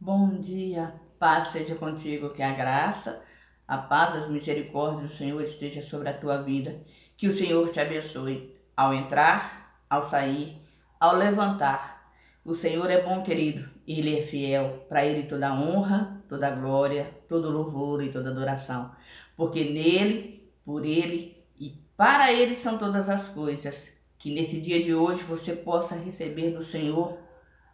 Bom dia, paz seja contigo, que a graça, a paz, as misericórdias do Senhor esteja sobre a tua vida. Que o Senhor te abençoe ao entrar, ao sair, ao levantar. O Senhor é bom, querido, Ele é fiel. Para Ele toda a honra, toda a glória, todo louvor e toda adoração. Porque nele, por Ele e para Ele são todas as coisas. Que nesse dia de hoje você possa receber do Senhor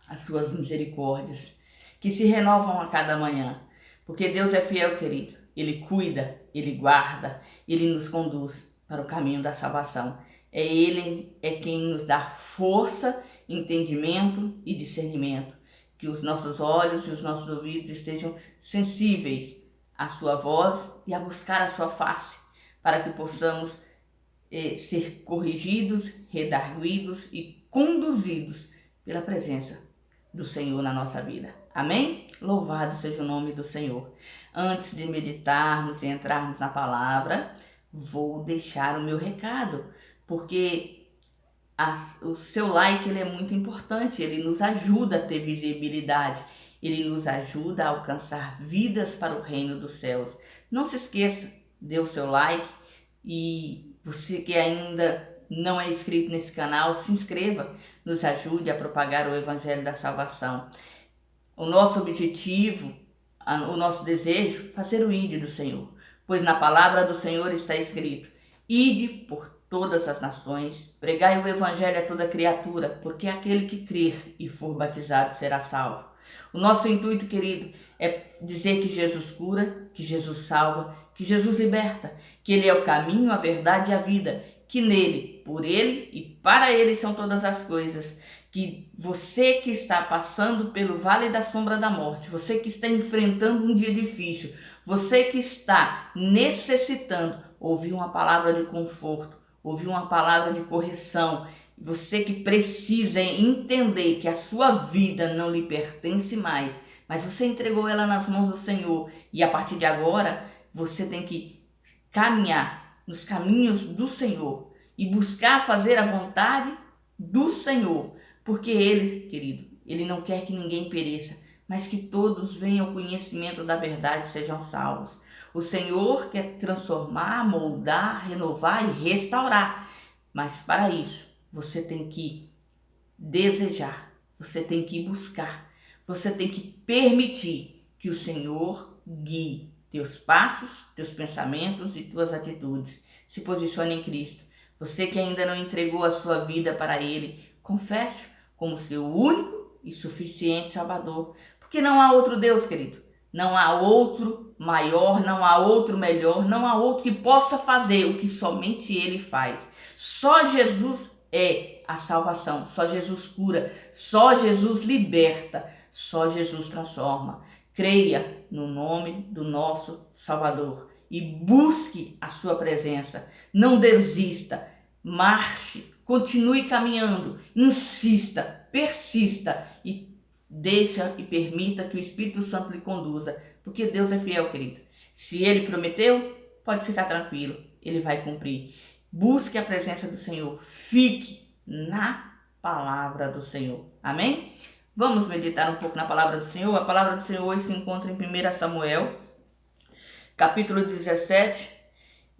as suas misericórdias, que se renovam a cada manhã. Porque Deus é fiel, querido. Ele cuida, Ele guarda, Ele nos conduz para o caminho da salvação. Ele é quem nos dá força, entendimento e discernimento. Que os nossos olhos e os nossos ouvidos estejam sensíveis à sua voz e a buscar a sua face, para que possamos ser corrigidos, redarguidos e conduzidos pela presença do Senhor na nossa vida. Amém? Louvado seja o nome do Senhor. Antes de meditarmos e entrarmos na palavra, vou deixar o meu recado, porque o seu like ele é muito importante, ele nos ajuda a ter visibilidade, ele nos ajuda a alcançar vidas para o reino dos céus. Não se esqueça, dê o seu like e você que ainda não é inscrito nesse canal, se inscreva, nos ajude a propagar o Evangelho da Salvação. O nosso objetivo, o nosso desejo, fazer o ide do Senhor, pois na palavra do Senhor está escrito: ide por todas as nações, pregai o Evangelho a toda criatura, porque aquele que crer e for batizado será salvo. O nosso intuito, querido, é dizer que Jesus cura, que Jesus salva, que Jesus liberta, que Ele é o caminho, a verdade e a vida, que nele, por Ele e para Ele são todas as coisas. Que você que está passando pelo vale da sombra da morte, você que está enfrentando um dia difícil, você que está necessitando ouvir uma palavra de conforto, ouvir uma palavra de correção, você que precisa entender que a sua vida não lhe pertence mais, mas você entregou ela nas mãos do Senhor e a partir de agora você tem que caminhar nos caminhos do Senhor e buscar fazer a vontade do Senhor, porque Ele, querido, Ele não quer que ninguém pereça, mas que todos venham ao conhecimento da verdade e sejam salvos. O Senhor quer transformar, moldar, renovar e restaurar, mas para isso você tem que desejar, você tem que buscar, você tem que permitir que o Senhor guie teus passos, teus pensamentos e tuas atitudes. Se posicione em Cristo. Você que ainda não entregou a sua vida para Ele, confesse como seu único e suficiente Salvador. Porque não há outro Deus, querido. Não há outro maior, não há outro melhor, não há outro que possa fazer o que somente Ele faz. Só Jesus é a salvação, só Jesus cura, só Jesus liberta, só Jesus transforma. Creia no nome do nosso Salvador e busque a sua presença. Não desista, marche, continue caminhando, insista, persista e deixa e permita que o Espírito Santo lhe conduza, porque Deus é fiel, querido. Se Ele prometeu, pode ficar tranquilo, Ele vai cumprir. Busque a presença do Senhor, fique na palavra do Senhor. Amém? Vamos meditar um pouco na palavra do Senhor. A palavra do Senhor hoje se encontra em 1 Samuel, capítulo 17,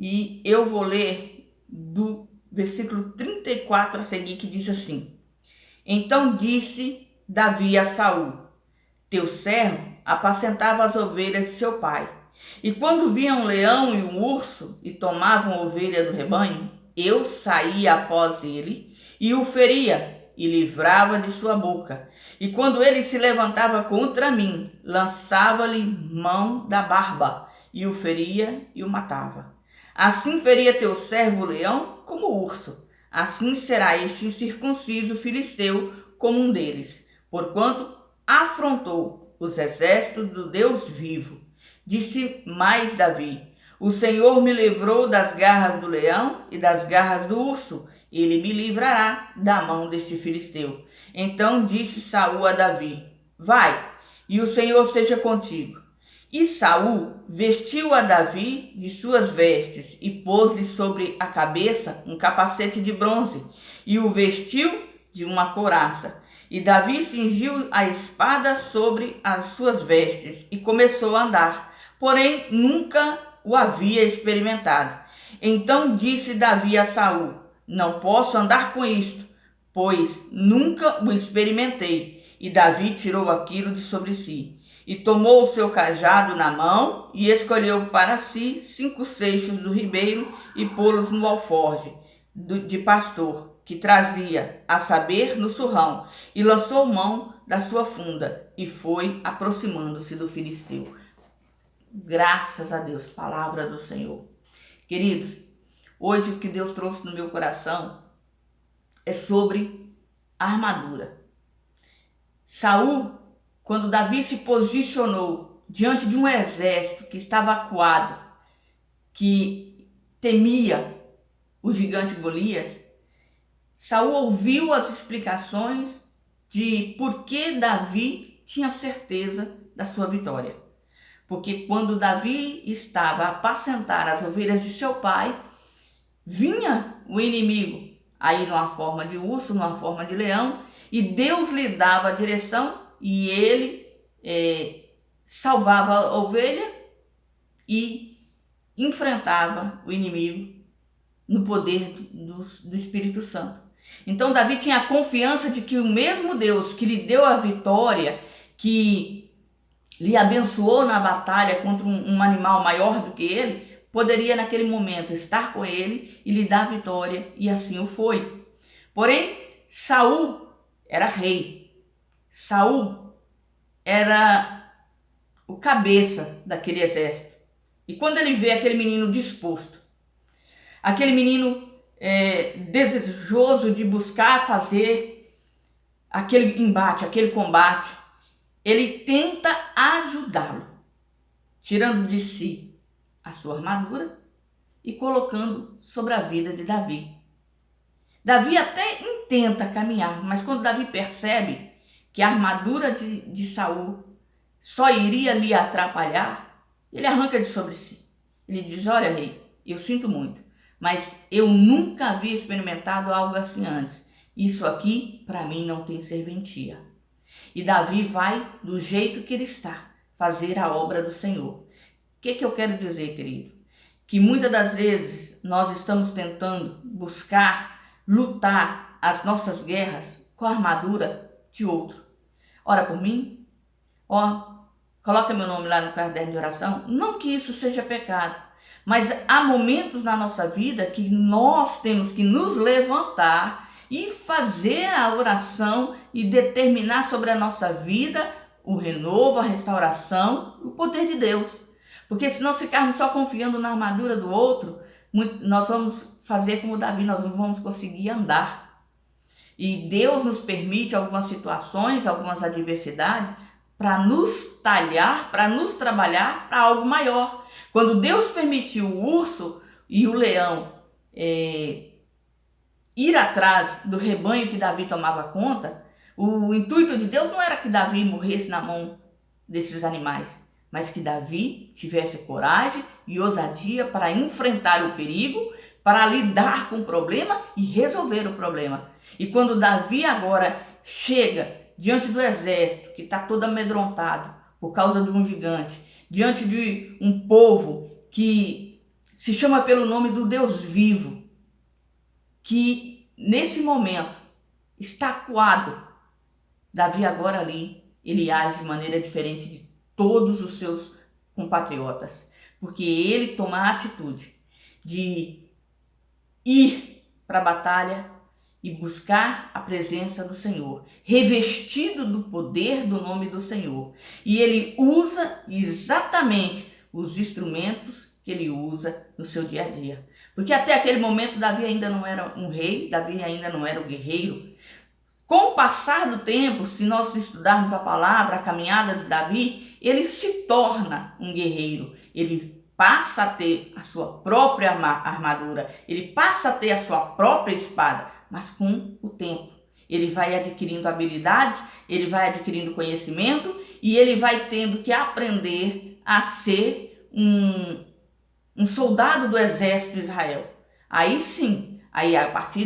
e eu vou ler do versículo 34 a seguir, que diz assim: Então disse Davi a Saul: Teu servo apacentava as ovelhas de seu pai. E quando via um leão e um urso e tomavam ovelha do rebanho, eu saía após ele e o feria e livrava de sua boca. E quando ele se levantava contra mim, lançava-lhe mão da barba e o feria e o matava. Assim feria teu servo o leão como o urso. Assim será este incircunciso filisteu como um deles, porquanto afrontou os exércitos do Deus vivo. Disse mais Davi: O Senhor me livrou das garras do leão e das garras do urso. Ele me livrará da mão deste filisteu. Então disse Saul a Davi: Vai, e o Senhor seja contigo. E Saul vestiu a Davi de suas vestes e pôs-lhe sobre a cabeça um capacete de bronze e o vestiu de uma couraça. E Davi cingiu a espada sobre as suas vestes e começou a andar, porém nunca o havia experimentado. Então disse Davi a Saul: não posso andar com isto, pois nunca o experimentei. E Davi tirou aquilo de sobre si, e tomou o seu cajado na mão, e escolheu para si 5 seixos do ribeiro, e pô-los no alforje de pastor, que trazia, a saber, no surrão, e lançou mão da sua funda, e foi aproximando-se do filisteu. Graças a Deus, palavra do Senhor. Queridos, hoje o que Deus trouxe no meu coração é sobre a armadura. Saul, quando Davi se posicionou diante de um exército que estava acuado, que temia o gigante Golias, Saul ouviu as explicações de por que Davi tinha certeza da sua vitória. Porque quando Davi estava a apacentar as ovelhas de seu pai, vinha o inimigo aí numa forma de urso, numa forma de leão, e Deus lhe dava a direção e ele salvava a ovelha e enfrentava o inimigo no poder do Espírito Santo. Então Davi tinha a confiança de que o mesmo Deus que lhe deu a vitória, que lhe abençoou na batalha contra um animal maior do que ele, poderia naquele momento estar com ele e lhe dar a vitória, e assim o foi. Porém, Saul era rei. Saul era o cabeça daquele exército. E quando ele vê aquele menino disposto, aquele menino desejoso de buscar fazer aquele embate, aquele combate, ele tenta ajudá-lo, tirando de si a sua armadura e colocando sobre a vida de Davi. Davi até intenta caminhar, mas quando Davi percebe que a armadura de Saul só iria lhe atrapalhar, ele arranca de sobre si. Ele diz: olha, rei, eu sinto muito, mas eu nunca havia experimentado algo assim antes. Isso aqui, para mim, não tem serventia. E Davi vai, do jeito que ele está, fazer a obra do Senhor. O que eu quero dizer, querido? Que muitas das vezes nós estamos tentando buscar, lutar as nossas guerras com a armadura de outro. Ora por mim, coloca meu nome lá no caderno de oração. Não que isso seja pecado, mas há momentos na nossa vida que nós temos que nos levantar e fazer a oração e determinar sobre a nossa vida o renovo, a restauração, o poder de Deus. Porque se nós ficarmos só confiando na armadura do outro, nós vamos fazer como Davi, nós não vamos conseguir andar. E Deus nos permite algumas situações, algumas adversidades, para nos talhar, para nos trabalhar para algo maior. Quando Deus permitiu o urso e o leão ir atrás do rebanho que Davi tomava conta, o intuito de Deus não era que Davi morresse na mão desses animais, mas que Davi tivesse coragem e ousadia para enfrentar o perigo, para lidar com o problema e resolver o problema. E quando Davi agora chega diante do exército que está todo amedrontado por causa de um gigante, diante de um povo que se chama pelo nome do Deus vivo, que nesse momento está acuado, Davi agora ali, ele age de maneira diferente de todos os seus compatriotas, porque ele toma a atitude de ir para a batalha e buscar a presença do Senhor, revestido do poder do nome do Senhor. E ele usa exatamente os instrumentos que ele usa no seu dia a dia. Porque até aquele momento Davi ainda não era um rei, Davi ainda não era um guerreiro. Com o passar do tempo, se nós estudarmos a palavra, a caminhada de Davi, ele se torna um guerreiro. Ele passa a ter a sua própria armadura, ele passa a ter a sua própria espada, mas com o tempo. Ele vai adquirindo habilidades, ele vai adquirindo conhecimento e ele vai tendo que aprender a ser um soldado do exército de Israel. Aí sim, a partir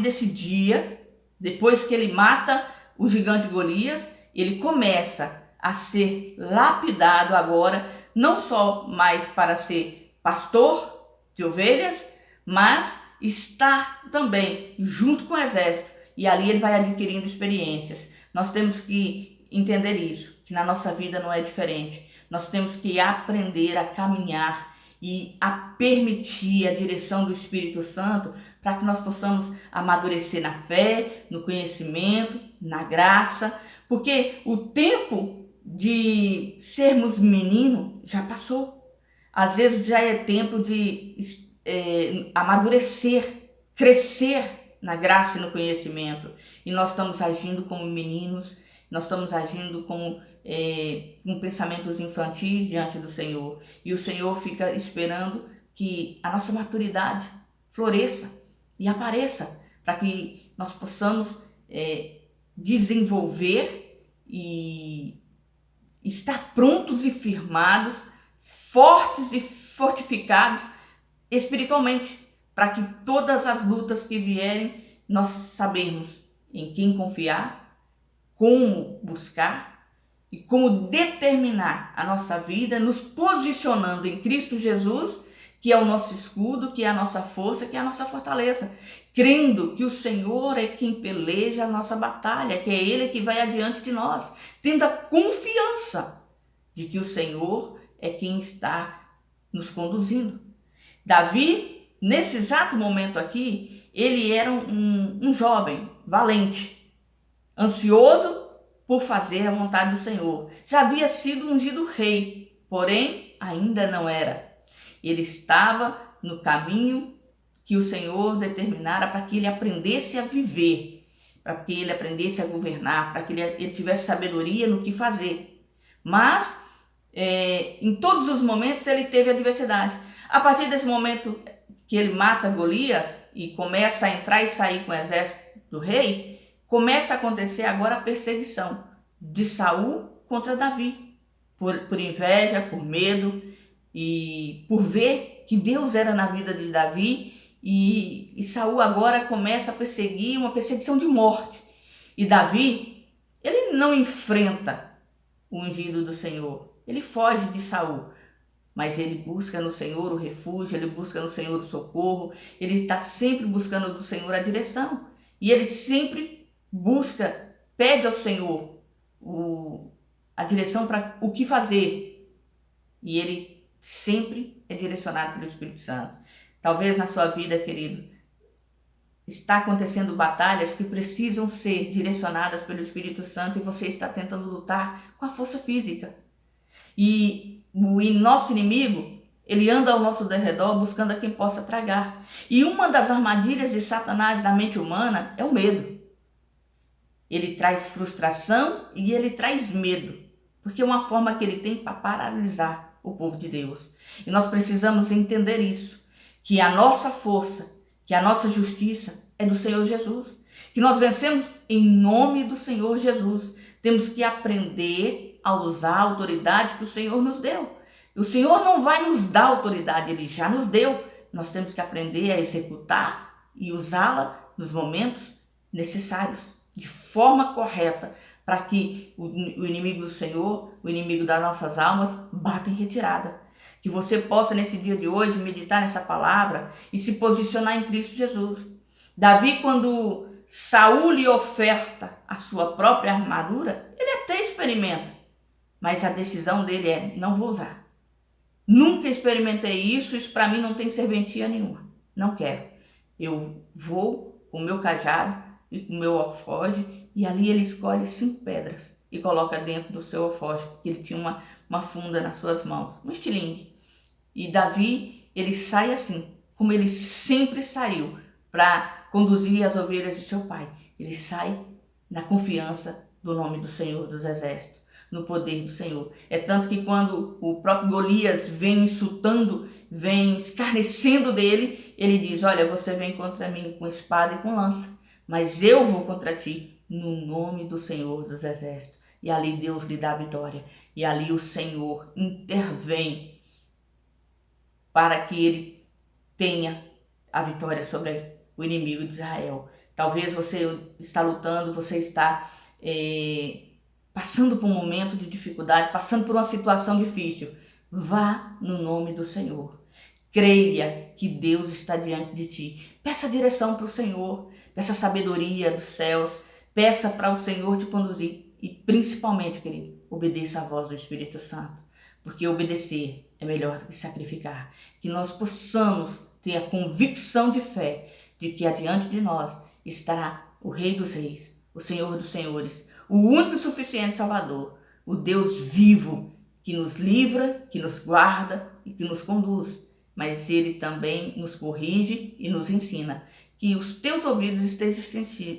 desse dia, depois que ele mata o gigante Golias, ele começa a ser lapidado agora, não só mais para ser pastor de ovelhas, mas estar também junto com o exército. E ali ele vai adquirindo experiências. Nós temos que entender isso, que na nossa vida não é diferente. Nós temos que aprender a caminhar e a permitir a direção do Espírito Santo para que nós possamos amadurecer na fé, no conhecimento, na graça, porque o tempo de sermos menino já passou. Às vezes já é tempo de amadurecer, crescer na graça e no conhecimento. E nós estamos agindo como meninos, nós estamos agindo com pensamentos infantis diante do Senhor. E o Senhor fica esperando que a nossa maturidade floresça e apareça, para que nós possamos desenvolver e estar prontos e firmados, fortes e fortificados espiritualmente, para que todas as lutas que vierem, nós sabermos em quem confiar, como buscar e como determinar a nossa vida, nos posicionando em Cristo Jesus, que é o nosso escudo, que é a nossa força, que é a nossa fortaleza, crendo que o Senhor é quem peleja a nossa batalha, que é Ele que vai adiante de nós, tendo a confiança de que o Senhor é quem está nos conduzindo. Davi, nesse exato momento aqui, ele era um jovem valente, ansioso por fazer a vontade do Senhor. Já havia sido ungido rei, porém ainda não era. Ele estava no caminho que o Senhor determinara para que ele aprendesse a viver, para que ele aprendesse a governar, para que ele tivesse sabedoria no que fazer. Mas, em todos os momentos, ele teve adversidade. A partir desse momento que ele mata Golias e começa a entrar e sair com o exército do rei, começa a acontecer agora a perseguição de Saul contra Davi, por inveja, por medo e por ver que Deus era na vida de Davi, e Saul agora começa a perseguir, uma perseguição de morte. E Davi, ele não enfrenta o ungido do Senhor, ele foge de Saul, mas ele busca no Senhor o refúgio, ele busca no Senhor o socorro, ele está sempre buscando do Senhor a direção, e ele sempre busca, pede ao Senhor a direção para o que fazer, e ele sempre é direcionado pelo Espírito Santo. Talvez na sua vida, querido, está acontecendo batalhas que precisam ser direcionadas pelo Espírito Santo e você está tentando lutar com a força física. E o nosso inimigo, ele anda ao nosso derredor buscando a quem possa tragar. E uma das armadilhas de Satanás na mente humana é o medo. Ele traz frustração e ele traz medo, porque é uma forma que ele tem para paralisar o povo de Deus. E nós precisamos entender isso, que a nossa força, que a nossa justiça é do Senhor Jesus, que nós vencemos em nome do Senhor Jesus. Temos que aprender a usar a autoridade que o Senhor nos deu. O Senhor não vai nos dar autoridade, Ele já nos deu. Nós temos que aprender a executar e usá-la nos momentos necessários, de forma correta, para que o inimigo do Senhor, o inimigo das nossas almas, bata em retirada. Que você possa, nesse dia de hoje, meditar nessa palavra e se posicionar em Cristo Jesus. Davi, quando Saul lhe oferta a sua própria armadura, ele até experimenta, mas a decisão dele é: não vou usar. Nunca experimentei isso para mim não tem serventia nenhuma. Não quero. Eu vou com o meu cajado e com o meu alforje, e ali ele escolhe 5 pedras e coloca dentro do seu alforje, porque ele tinha uma funda nas suas mãos, um estilingue. E Davi, ele sai assim, como ele sempre saiu, para conduzir as ovelhas de seu pai. Ele sai na confiança do nome do Senhor dos Exércitos, no poder do Senhor. É tanto que quando o próprio Golias vem insultando, vem escarnecendo dele, ele diz: olha, você vem contra mim com espada e com lança, mas eu vou contra ti no nome do Senhor dos Exércitos. E ali Deus lhe dá a vitória. E ali o Senhor intervém para que ele tenha a vitória sobre o inimigo de Israel. Talvez você está lutando, você está passando por um momento de dificuldade, passando por uma situação difícil, vá no nome do Senhor. Creia que Deus está diante de ti. Peça direção para o Senhor, peça sabedoria dos céus, peça para o Senhor te conduzir e principalmente, querido, obedeça à voz do Espírito Santo, porque obedecer é melhor do que sacrificar. Que nós possamos ter a convicção de fé de que adiante de nós estará o Rei dos Reis, o Senhor dos Senhores, o único e suficiente Salvador, o Deus vivo que nos livra, que nos guarda e que nos conduz. Mas Ele também nos corrige e nos ensina. Que os teus ouvidos estejam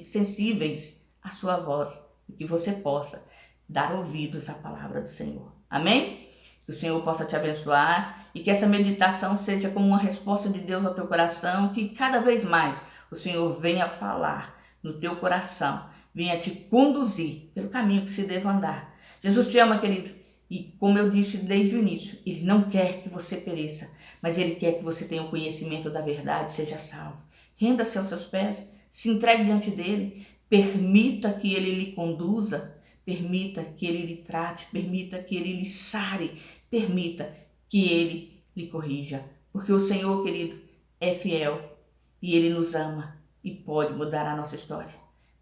sensíveis à sua voz e que você possa dar ouvidos à palavra do Senhor. Amém? Que o Senhor possa te abençoar e que essa meditação seja como uma resposta de Deus ao teu coração, que cada vez mais o Senhor venha falar no teu coração, venha te conduzir pelo caminho que se deve andar. Jesus te ama, querido. E como eu disse desde o início, Ele não quer que você pereça, mas Ele quer que você tenha o conhecimento da verdade e seja salvo. Renda-se aos seus pés, se entregue diante dEle, permita que Ele lhe conduza, permita que Ele lhe trate, permita que Ele lhe sare, permita que Ele lhe corrija. Porque o Senhor, querido, é fiel e Ele nos ama e pode mudar a nossa história.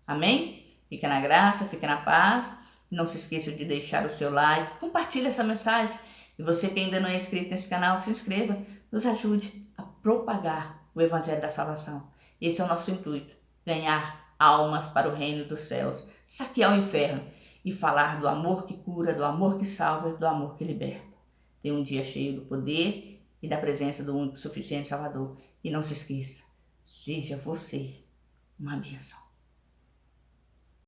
Amém? Fica na graça, fica na paz. Não se esqueça de deixar o seu like, compartilhe essa mensagem. E você que ainda não é inscrito nesse canal, se inscreva, nos ajude a propagar o Evangelho da Salvação. Esse é o nosso intuito, ganhar almas para o reino dos céus, saquear o inferno e falar do amor que cura, do amor que salva e do amor que liberta. Tenha um dia cheio do poder e da presença do único suficiente Salvador. E não se esqueça, seja você uma bênção.